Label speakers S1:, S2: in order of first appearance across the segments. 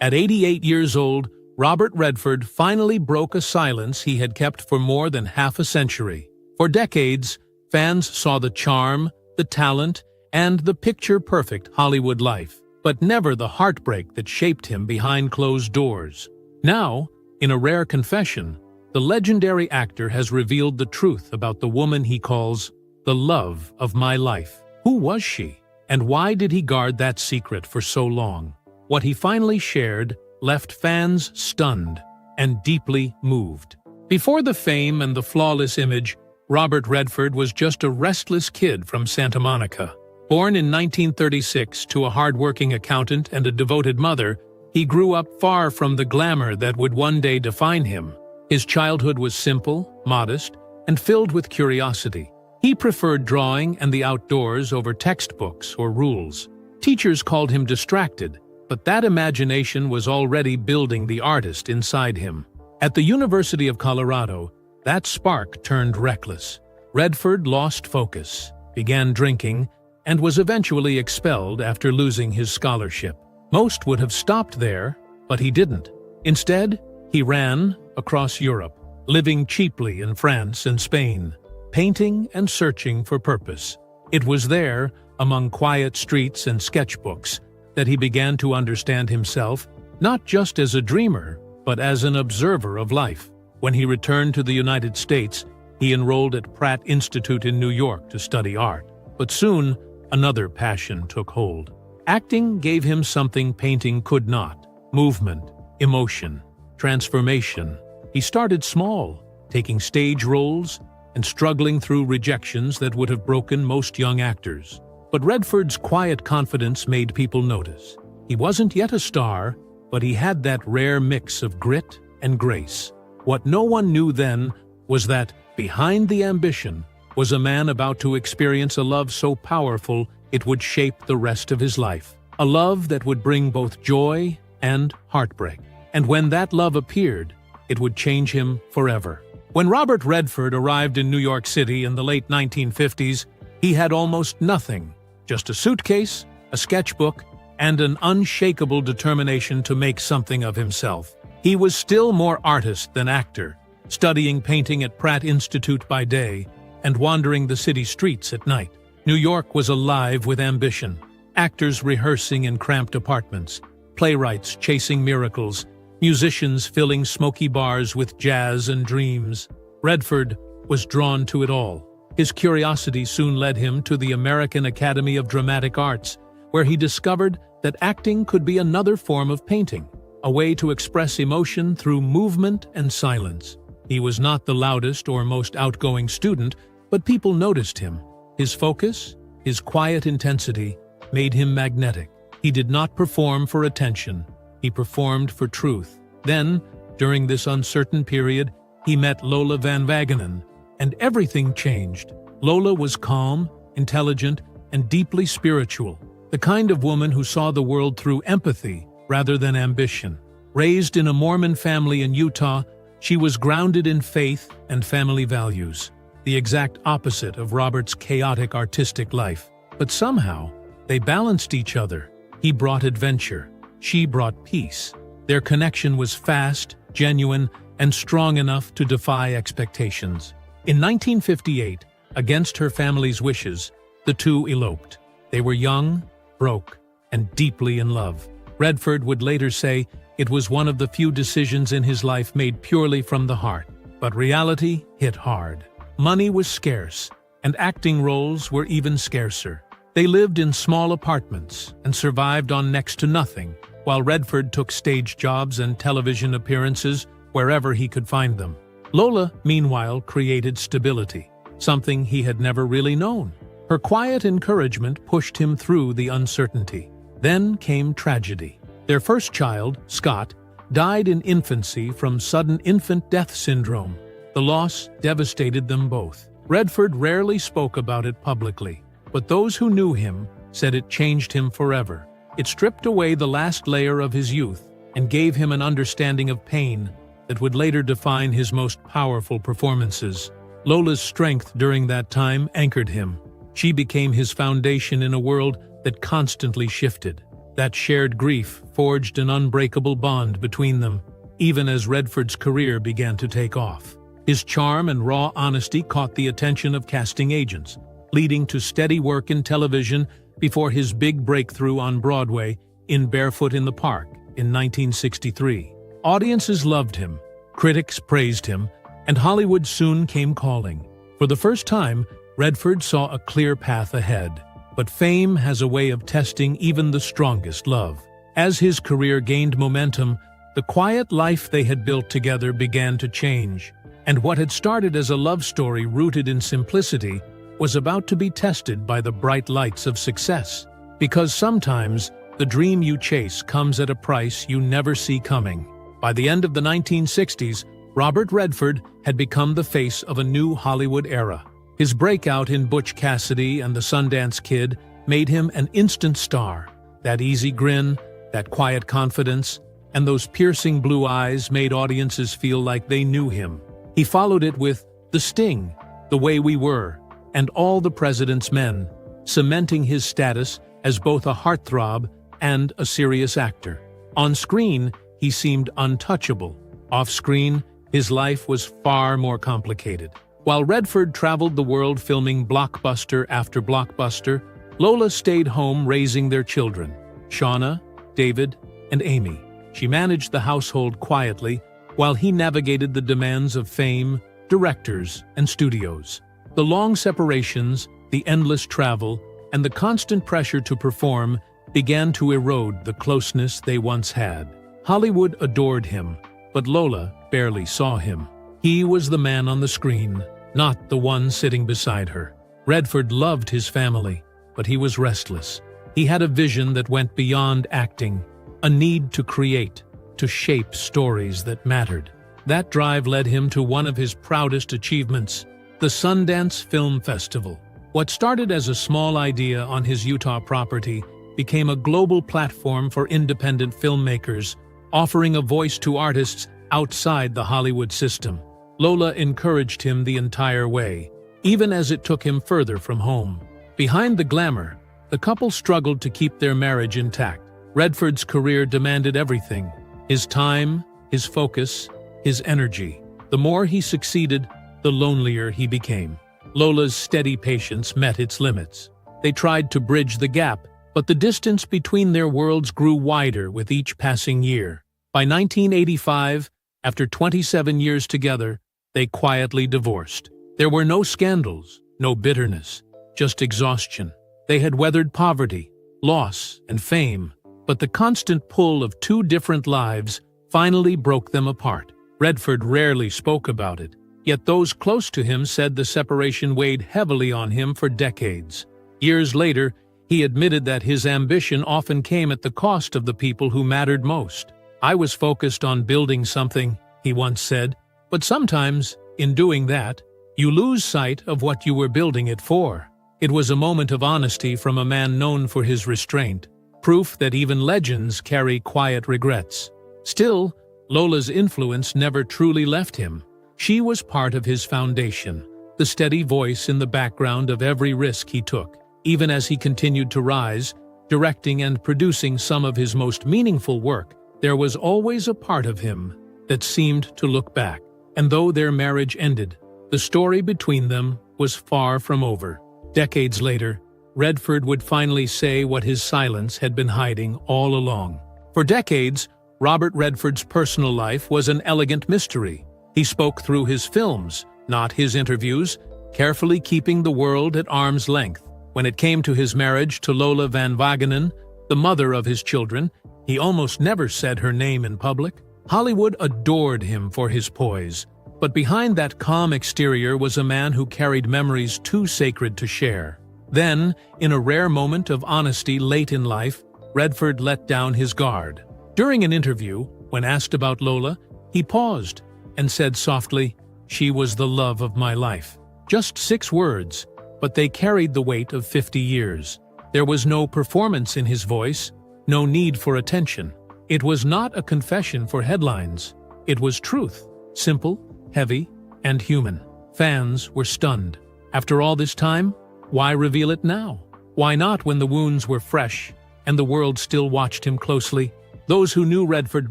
S1: At 88 years old, Robert Redford finally broke a silence he had kept for more than half a century. For decades, fans saw the charm, the talent, and the picture-perfect Hollywood life, but never the heartbreak that shaped him behind closed doors. Now, in a rare confession, the legendary actor has revealed the truth about the woman he calls the love of my life. Who was she? And why did he guard that secret for so long? What he finally shared left fans stunned and deeply moved. Before the fame and the flawless image, Robert Redford was just a restless kid from Santa Monica. Born in 1936 to a hard-working accountant and a devoted mother, he grew up far from the glamour that would one day define him. His childhood was simple, modest, and filled with curiosity. He preferred drawing and the outdoors over textbooks or rules. Teachers called him distracted, but that imagination was already building the artist inside him. At the University of Colorado, that spark turned reckless. Redford lost focus, began drinking, and was eventually expelled after losing his scholarship. Most would have stopped there, but he didn't. Instead, he ran across Europe, living cheaply in France and Spain, painting and searching for purpose. It was there, among quiet streets and sketchbooks, that he began to understand himself, not just as a dreamer, but as an observer of life. When he returned to the United States, he enrolled at Pratt Institute in New York to study art. But soon, another passion took hold. Acting gave him something painting could not: movement, emotion, transformation. He started small, taking stage roles and struggling through rejections that would have broken most young actors. But Redford's quiet confidence made people notice. He wasn't yet a star, but he had that rare mix of grit and grace. What no one knew then was that, behind the ambition, was a man about to experience a love so powerful it would shape the rest of his life. A love that would bring both joy and heartbreak. And when that love appeared, it would change him forever. When Robert Redford arrived in New York City in the late 1950s, he had almost nothing. Just a suitcase, a sketchbook, and an unshakable determination to make something of himself. He was still more artist than actor, studying painting at Pratt Institute by day and wandering the city streets at night. New York was alive with ambition, actors rehearsing in cramped apartments, playwrights chasing miracles, musicians filling smoky bars with jazz and dreams. Redford was drawn to it all. His curiosity soon led him to the American Academy of Dramatic Arts, where he discovered that acting could be another form of painting, a way to express emotion through movement and silence. He was not the loudest or most outgoing student, but people noticed him. His focus, his quiet intensity, made him magnetic. He did not perform for attention. He performed for truth. Then, during this uncertain period, he met Lola Van Wagenen, and everything changed. Lola was calm, intelligent, and deeply spiritual, the kind of woman who saw the world through empathy rather than ambition. Raised in a Mormon family in Utah, she was grounded in faith and family values, the exact opposite of Robert's chaotic artistic life. But somehow, they balanced each other. He brought adventure. She brought peace. Their connection was fast, genuine, and strong enough to defy expectations. In 1958, against her family's wishes, the two eloped. They were young, broke, and deeply in love. Redford would later say it was one of the few decisions in his life made purely from the heart. But reality hit hard. Money was scarce, and acting roles were even scarcer. They lived in small apartments and survived on next to nothing, while Redford took stage jobs and television appearances wherever he could find them. Lola, meanwhile, created stability, something he had never really known. Her quiet encouragement pushed him through the uncertainty. Then came tragedy. Their first child, Scott, died in infancy from sudden infant death syndrome. The loss devastated them both. Redford rarely spoke about it publicly, but those who knew him said it changed him forever. It stripped away the last layer of his youth and gave him an understanding of pain that would later define his most powerful performances. Lola's strength during that time anchored him. She became his foundation in a world that constantly shifted. That shared grief forged an unbreakable bond between them, even as Redford's career began to take off. His charm and raw honesty caught the attention of casting agents, leading to steady work in television before his big breakthrough on Broadway in Barefoot in the Park in 1963. Audiences loved him, critics praised him, and Hollywood soon came calling. For the first time, Redford saw a clear path ahead. But fame has a way of testing even the strongest love. As his career gained momentum, the quiet life they had built together began to change, and what had started as a love story rooted in simplicity was about to be tested by the bright lights of success. Because sometimes, the dream you chase comes at a price you never see coming. By the end of the 1960s, Robert Redford had become the face of a new Hollywood era. His breakout in Butch Cassidy and the Sundance Kid made him an instant star. That easy grin, that quiet confidence, and those piercing blue eyes made audiences feel like they knew him. He followed it with The Sting, The Way We Were, and All the President's Men, cementing his status as both a heartthrob and a serious actor. On screen, he seemed untouchable. Off-screen, his life was far more complicated. While Redford traveled the world filming blockbuster after blockbuster, Lola stayed home raising their children, Shauna, David, and Amy. She managed the household quietly, while he navigated the demands of fame, directors, and studios. The long separations, the endless travel, and the constant pressure to perform began to erode the closeness they once had. Hollywood adored him, but Lola barely saw him. He was the man on the screen, not the one sitting beside her. Redford loved his family, but he was restless. He had a vision that went beyond acting, a need to create, to shape stories that mattered. That drive led him to one of his proudest achievements, the Sundance Film Festival. What started as a small idea on his Utah property became a global platform for independent filmmakers, offering a voice to artists outside the Hollywood system. Lola encouraged him the entire way, even as it took him further from home. Behind the glamour, the couple struggled to keep their marriage intact. Redford's career demanded everything: his time, his focus, his energy. The more he succeeded, the lonelier he became. Lola's steady patience met its limits. They tried to bridge the gap, but the distance between their worlds grew wider with each passing year. By 1985, after 27 years together, they quietly divorced. There were no scandals, no bitterness, just exhaustion. They had weathered poverty, loss, and fame, but the constant pull of two different lives finally broke them apart. Redford rarely spoke about it, yet those close to him said the separation weighed heavily on him for decades. Years later, he admitted that his ambition often came at the cost of the people who mattered most. "I was focused on building something," he once said, "but sometimes, in doing that, you lose sight of what you were building it for." It was a moment of honesty from a man known for his restraint, proof that even legends carry quiet regrets. Still, Lola's influence never truly left him. She was part of his foundation, the steady voice in the background of every risk he took. Even as he continued to rise, directing and producing some of his most meaningful work, there was always a part of him that seemed to look back. And though their marriage ended, the story between them was far from over. Decades later, Redford would finally say what his silence had been hiding all along. For decades, Robert Redford's personal life was an elegant mystery. He spoke through his films, not his interviews, carefully keeping the world at arm's length. When it came to his marriage to Lola Van Wagenen, the mother of his children, he almost never said her name in public. Hollywood adored him for his poise, but behind that calm exterior was a man who carried memories too sacred to share. Then, in a rare moment of honesty late in life, Redford let down his guard. During an interview, when asked about Lola, he paused and said softly, "She was the love of my life." Just 6 words, but they carried the weight of 50 years. There was no performance in his voice, no need for attention. It was not a confession for headlines. It was truth, simple, heavy, and human. Fans were stunned. After all this time, why reveal it now? Why not when the wounds were fresh and the world still watched him closely? Those who knew Redford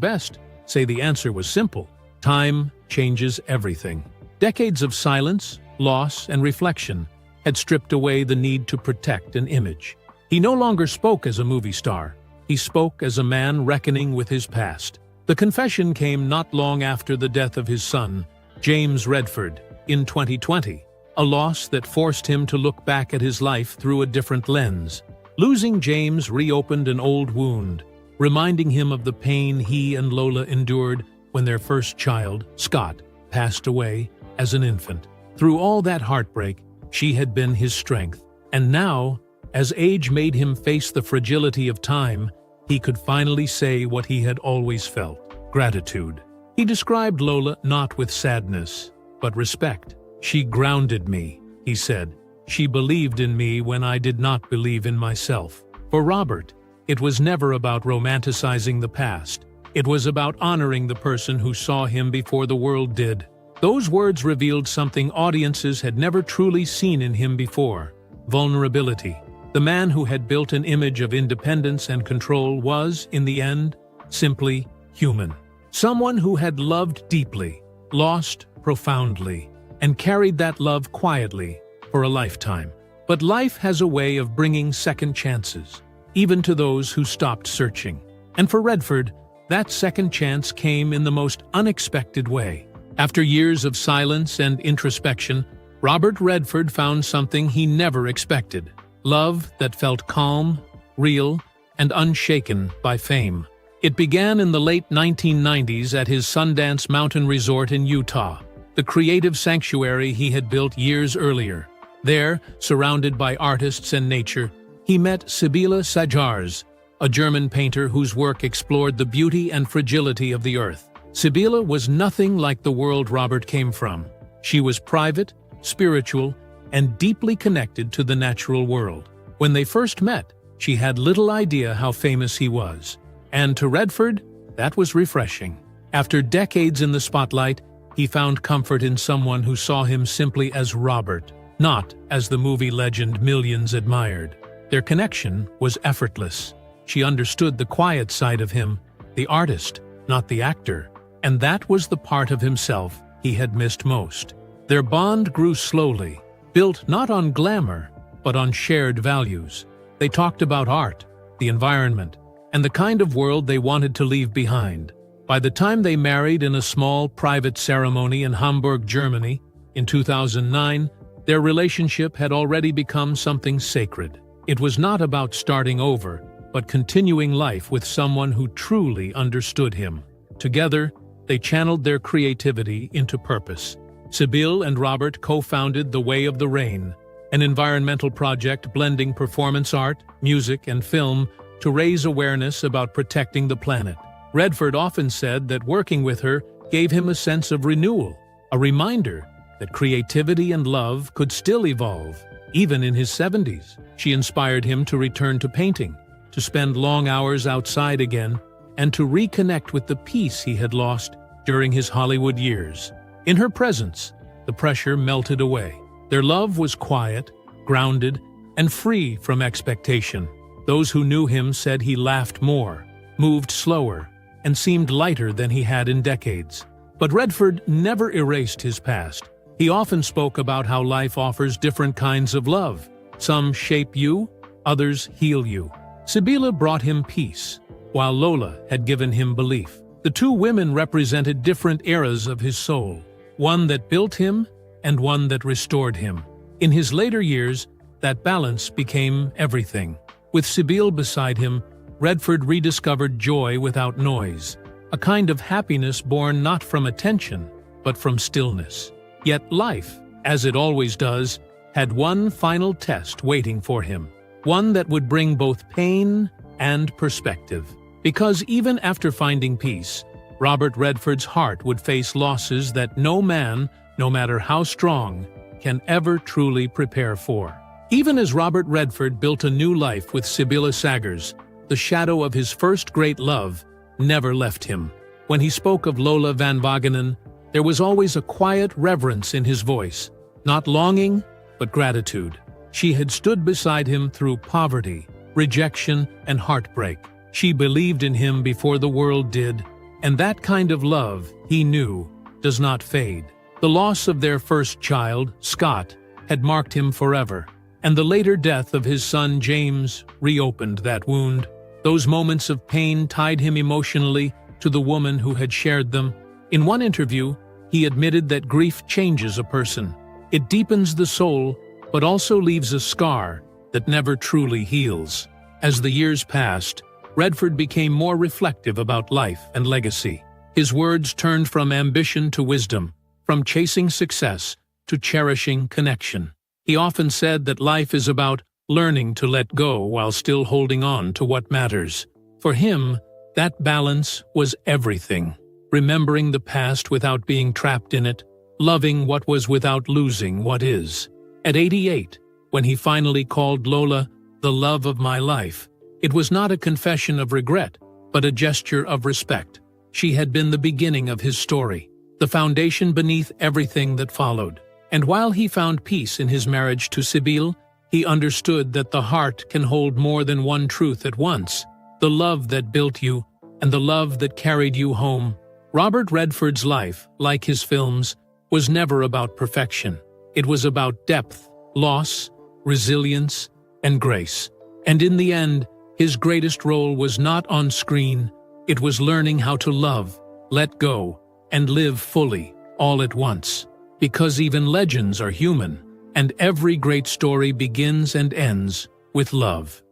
S1: best say the answer was simple. Time changes everything. Decades of silence, loss, and reflection had stripped away the need to protect an image. He no longer spoke as a movie star. He spoke as a man reckoning with his past. The confession came not long after the death of his son, James Redford, in 2020, a loss that forced him to look back at his life through a different lens. Losing James reopened an old wound, reminding him of the pain he and Lola endured when their first child, Scott, passed away as an infant. Through all that heartbreak, she had been his strength. And now, as age made him face the fragility of time, he could finally say what he had always felt: gratitude. He described Lola not with sadness, but respect. "She grounded me," he said. "She believed in me when I did not believe in myself." For Robert, it was never about romanticizing the past. It was about honoring the person who saw him before the world did. Those words revealed something audiences had never truly seen in him before: vulnerability. The man who had built an image of independence and control was, in the end, simply human. Someone who had loved deeply, lost profoundly, and carried that love quietly for a lifetime. But life has a way of bringing second chances, even to those who stopped searching. And for Redford, that second chance came in the most unexpected way. After years of silence and introspection, Robert Redford found something he never expected: love that felt calm, real, and unshaken by fame. It began in the late 1990s at his Sundance mountain resort in Utah, the creative sanctuary he had built years earlier. There, surrounded by artists and nature, he met Sibylle Sagars, a German painter whose work explored the beauty and fragility of the earth. Sibylle was nothing like the world Robert came from. She was private, spiritual, and deeply connected to the natural world. When they first met, she had little idea how famous he was. And to Redford, that was refreshing. After decades in the spotlight, he found comfort in someone who saw him simply as Robert, not as the movie legend millions admired. Their connection was effortless. She understood the quiet side of him, the artist, not the actor. And that was the part of himself he had missed most. Their bond grew slowly, built not on glamour, but on shared values. They talked about art, the environment, and the kind of world they wanted to leave behind. By the time they married in a small, private ceremony in Hamburg, Germany, in 2009, their relationship had already become something sacred. It was not about starting over, but continuing life with someone who truly understood him. Together, they channeled their creativity into purpose. Sibylle and Robert co-founded The Way of the Rain, an environmental project blending performance art, music, and film to raise awareness about protecting the planet. Redford often said that working with her gave him a sense of renewal, a reminder that creativity and love could still evolve, even in his 70s. She inspired him to return to painting, to spend long hours outside again, and to reconnect with the peace he had lost during his Hollywood years. In her presence, the pressure melted away. Their love was quiet, grounded, and free from expectation. Those who knew him said he laughed more, moved slower, and seemed lighter than he had in decades. But Redford never erased his past. He often spoke about how life offers different kinds of love. Some shape you, others heal you. Sibylle brought him peace, while Lola had given him belief. The two women represented different eras of his soul, one that built him and one that restored him. In his later years, that balance became everything. With Sibylle beside him, Redford rediscovered joy without noise, a kind of happiness born not from attention, but from stillness. Yet life, as it always does, had one final test waiting for him, one that would bring both pain and perspective. Because even after finding peace, Robert Redford's heart would face losses that no man, no matter how strong, can ever truly prepare for. Even as Robert Redford built a new life with Sibylle Sagars, the shadow of his first great love never left him. When he spoke of Lola van Wagenen, there was always a quiet reverence in his voice, not longing, but gratitude. She had stood beside him through poverty, rejection, and heartbreak. She believed in him before the world did, and that kind of love, he knew, does not fade. The loss of their first child, Scott, had marked him forever, and the later death of his son James reopened that wound. Those moments of pain tied him emotionally to the woman who had shared them. In one interview, he admitted that grief changes a person. It deepens the soul, but also leaves a scar that never truly heals. As the years passed, Redford became more reflective about life and legacy. His words turned from ambition to wisdom, from chasing success to cherishing connection. He often said that life is about learning to let go while still holding on to what matters. For him, that balance was everything. Remembering the past without being trapped in it, loving what was without losing what is. At 88, when he finally called Lola the love of my life, it was not a confession of regret, but a gesture of respect. She had been the beginning of his story, the foundation beneath everything that followed. And while he found peace in his marriage to Sibylle, he understood that the heart can hold more than one truth at once, the love that built you and the love that carried you home. Robert Redford's life, like his films, was never about perfection. It was about depth, loss, resilience, and grace. And in the end, his greatest role was not on screen. It was learning how to love, let go, and live fully, all at once. Because even legends are human, and every great story begins and ends with love.